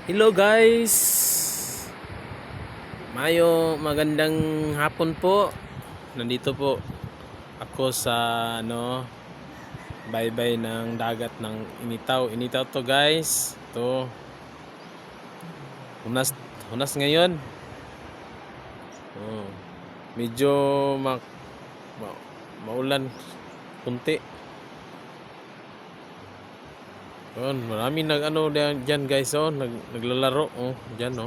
Hello guys. Magandang hapon po. Nandito po ako sa baybay ng dagat ng Initaw. Initaw to guys. To hunas hunas ngayon. Oh, medyo maulan kunti. Yun, maraming diyan guys naglalaro diyan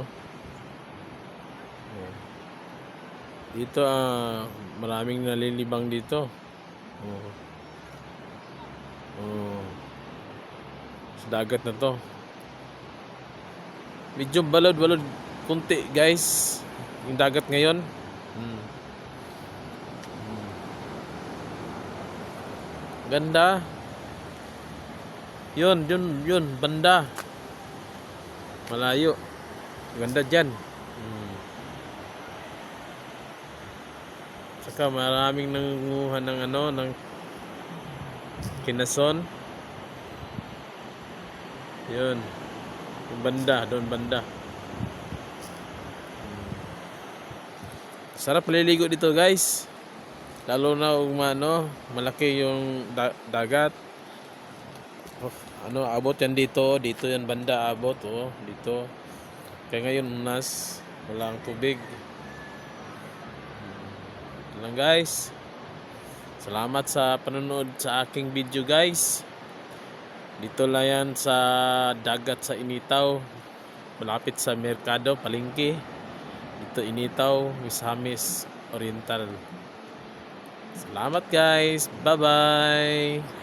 Dito maraming nalilibang dito. Oh. Oh. Sa dagat na to. Medyo balod-balod kunti guys. Yung dagat ngayon. Ganda. Yun, banda. Malayo. Ganda dyan. Saka maraming nangunguha ng kinason. Yun. Yung banda, doon banda. Sarap maliligo dito, guys. Lalo na malaki yung dagat. Abot yan dito yan banda abot dito. Kaya ngayon walang tubig. Lang guys. Salamat sa panonood sa aking video guys. Dito lang yan sa dagat sa Initaw. Malapit sa Merkado, Palengke. Dito Initaw, Misamis Oriental. Salamat guys. Bye-bye.